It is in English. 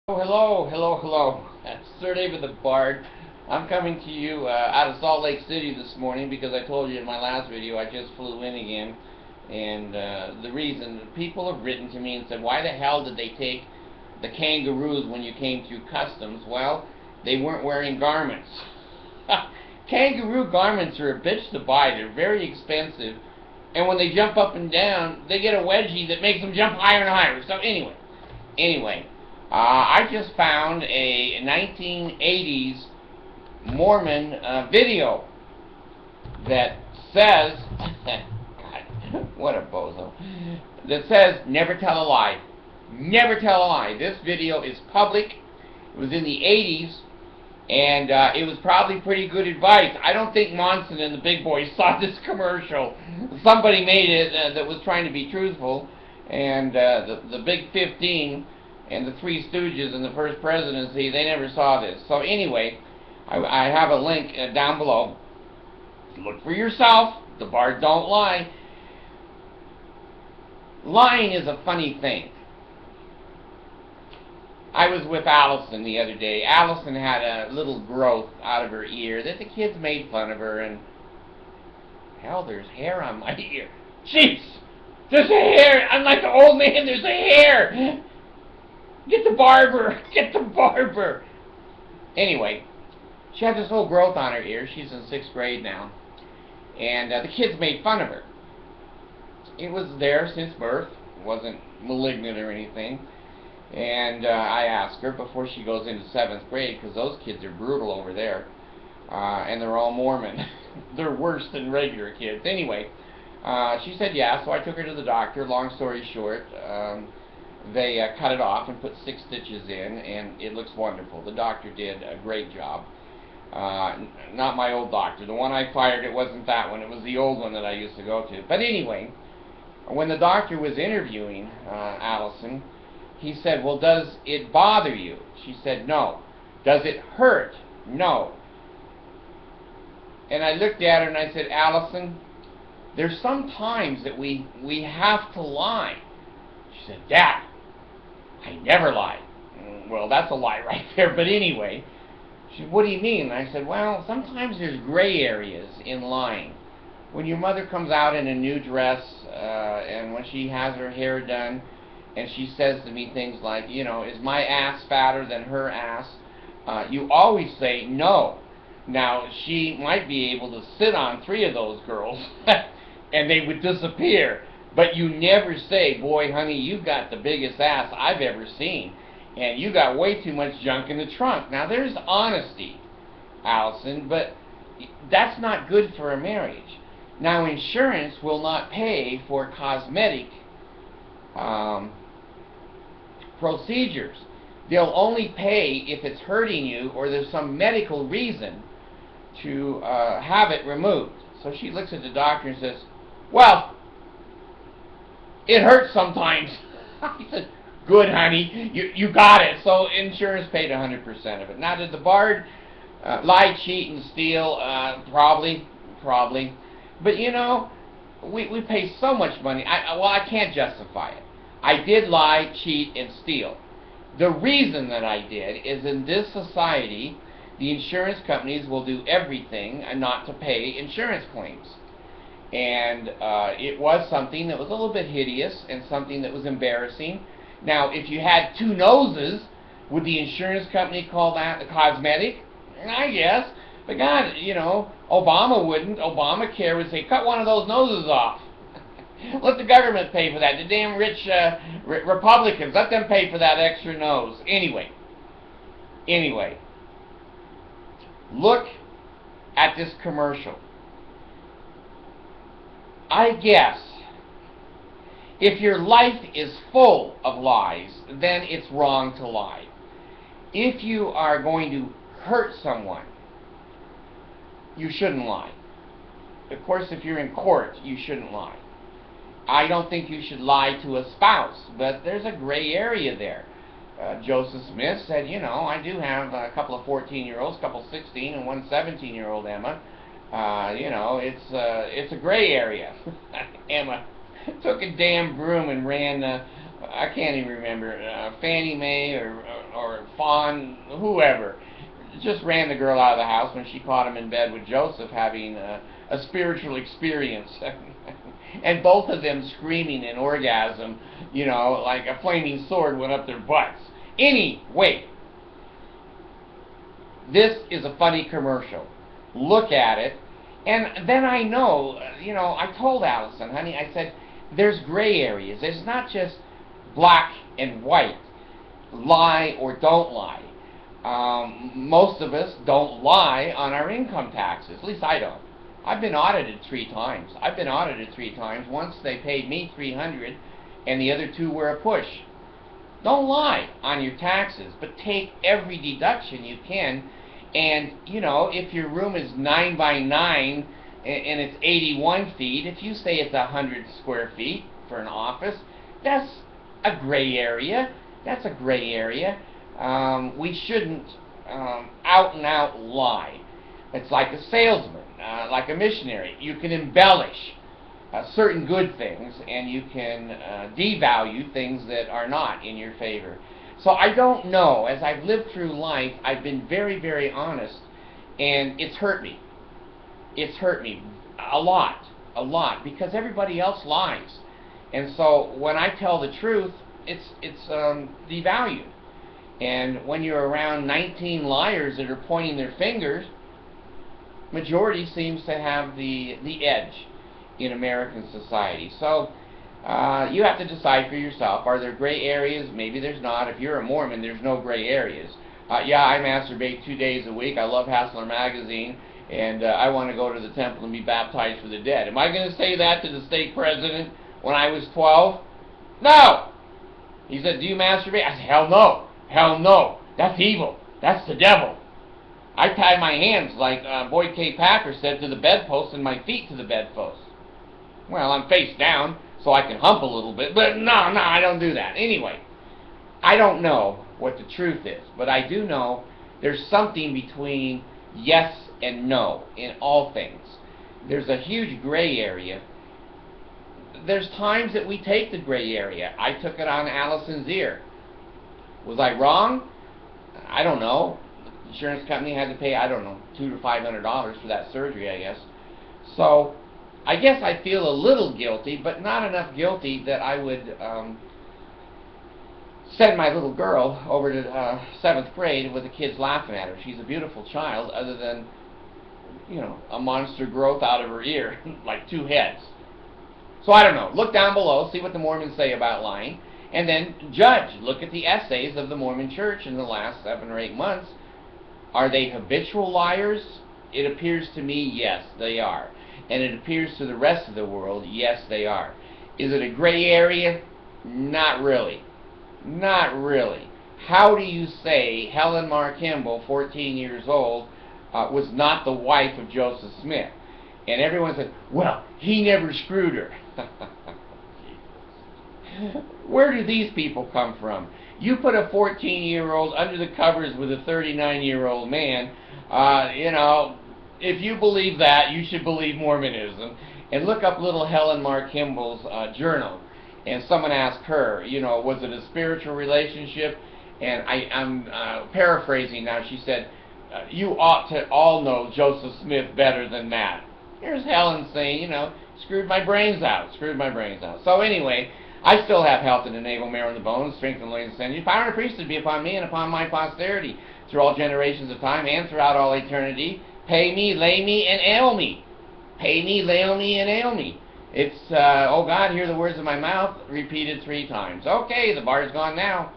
Hello. Sir David the Bard. I'm coming to you out of Salt Lake City this morning because I told you in my last video I just flew in again. And the reason, people have written to me and said, why the hell did they take the kangaroos when you came through customs? Well, they weren't wearing garments. Kangaroo garments are a bitch to buy. They're very expensive. And when they jump up and down, they get a wedgie that makes them jump higher and higher. So anyway. I just found a 1980s Mormon video that says, God, what a bozo, that says, never tell a lie. Never tell a lie. This video is public. It was in the 80s, and it was probably pretty good advice. I don't think Monson and the big boys saw this commercial. Somebody made it that was trying to be truthful, and the Big 15 and the Three Stooges in the first presidency, they never saw this. So anyway, I have a link down below. Look for yourself. The Bard don't lie. Lying is a funny thing. I was with Allison the other day. Allison had a little growth out of her ear that the kids made fun of her, and hell, there's hair on my ear. Jeez! There's a hair! I'm like the old man, there's a hair! Get the barber! Get the barber! Anyway, she had this little growth on her ear. She's in 6th grade now. And the kids made fun of her. It was there since birth. It wasn't malignant or anything. And I asked her before she goes into 7th grade, because those kids are brutal over there. And they're all Mormon. They're worse than regular kids. Anyway, she said yeah, so I took her to the doctor. Long story short, they cut it off and put 6 stitches in, and it looks wonderful. The doctor did a great job. Not my old doctor. The one I fired, it wasn't that one. It was the old one that I used to go to. But anyway, when the doctor was interviewing Allison, he said, well, does it bother you? She said, no. Does it hurt? No. And I looked at her and I said, Allison, there's some times that we have to lie. She said, Dad, I never lie. Well, that's a lie right there, but anyway. She said, what do you mean? And I said, well, sometimes there's gray areas in lying. When your mother comes out in a new dress, and when she has her hair done, and she says to me things like, you know, is my ass fatter than her ass? You always say no. Now, she might be able to sit on 3 of those girls, and they would disappear. But you never say, boy, honey, you've got the biggest ass I've ever seen, and you got way too much junk in the trunk. Now, there's honesty, Allison, but that's not good for a marriage. Now, insurance will not pay for cosmetic procedures. They'll only pay if it's hurting you or there's some medical reason to have it removed. So she looks at the doctor and says, well, it hurts sometimes. He said, good, honey, you got it. So insurance paid 100% of it. Now, did the Bard lie, cheat, and steal? Probably. But you know, we pay so much money. I can't justify it. I did lie, cheat, and steal. The reason that I did is in this society, the insurance companies will do everything not to pay insurance claims. And it was something that was a little bit hideous and something that was embarrassing. Now, if you had 2 noses, would the insurance company call that a cosmetic? I guess. But God, you know, Obama wouldn't. Obamacare would say, cut one of those noses off. Let the government pay for that. The damn rich Republicans, let them pay for that extra nose. Anyway, look at this commercial. I guess if your life is full of lies, then it's wrong to lie. If you are going to hurt someone, you shouldn't lie. Of course, if you're in court, you shouldn't lie. I don't think you should lie to a spouse, but there's a gray area there. Joseph Smith said, you know, I do have a couple of 14-year-olds, a couple 16, and one 17-year-old Emma. You know, it's a gray area. Emma took a damn broom and ran, I can't even remember, Fannie Mae or or Fawn, whoever, just ran the girl out of the house when she caught him in bed with Joseph having a spiritual experience. And both of them screaming in orgasm, you know, like a flaming sword went up their butts. Anyway, this is a funny commercial. Look at it. And then I know, you know, I told Allison, honey, I said, there's gray areas. It's not just black and white, lie or don't lie. Most of us don't lie on our income taxes. At least I don't. I've been audited 3 times. Once they paid me $300 and the other 2 were a push. Don't lie on your taxes, but take every deduction you can. And, you know, if your room is 9 by 9 and it's 81 feet, if you say it's 100 square feet for an office, that's a gray area. That's a gray area. We shouldn't out and out lie. It's like a salesman, like a missionary. You can embellish certain good things, and you can devalue things that are not in your favor. So I don't know. As I've lived through life, I've been very, very honest, and it's hurt me. It's hurt me a lot, because everybody else lies. And so when I tell the truth, it's devalued. And when you're around 19 liars that are pointing their fingers, majority seems to have the edge in American society. So you have to decide for yourself. Are there gray areas? Maybe there's not. If you're a Mormon, there's no gray areas. Yeah, I masturbate 2 days a week. I love Hassler magazine, and I want to go to the temple and be baptized for the dead. Am I going to say that to the state president when I was 12? No! He said, do you masturbate? I said, hell no. Hell no. That's evil. That's the devil. I tie my hands, like Boyd K. Packer said, to the bedpost and my feet to the bedpost. Well, I'm face down, so I can hump a little bit, but no, I don't do that. Anyway, I don't know what the truth is, but I do know there's something between yes and no in all things. There's a huge gray area. There's times that we take the gray area. I took it on Allison's ear. Was I wrong? I don't know. The insurance company had to pay, I don't know, $200 to $500 for that surgery, I guess. So I guess I feel a little guilty, but not enough guilty that I would send my little girl over to 7th grade with the kids laughing at her. She's a beautiful child, other than, you know, a monster growth out of her ear, like 2 heads. So I don't know. Look down below, see what the Mormons say about lying, and then judge. Look at the essays of the Mormon Church in the last 7 or 8 months. Are they habitual liars? It appears to me, yes, they are. And it appears to the rest of the world, yes, they are. Is it a gray area? Not really. Not really. How do you say Helen Mar Kimball, 14 years old, was not the wife of Joseph Smith? And everyone said, well, he never screwed her. Where do these people come from? You put a 14-year-old under the covers with a 39-year-old man, you know, if you believe that, you should believe Mormonism. And look up little Helen Mar Kimball's journal. And someone asked her, you know, was it a spiritual relationship? And I'm paraphrasing now. She said, you ought to all know Joseph Smith better than that. Here's Helen saying, you know, screwed my brains out. So anyway, I still have health in the navel, marrow in the bones, strength in the loins and sinews. Power and priesthood be upon me and upon my posterity through all generations of time and throughout all eternity. Pay me, lay me, and ail me. Pay me, lay me, and ail me. It's, oh God, hear the words of my mouth, repeated 3 times. Okay, the bar's gone now.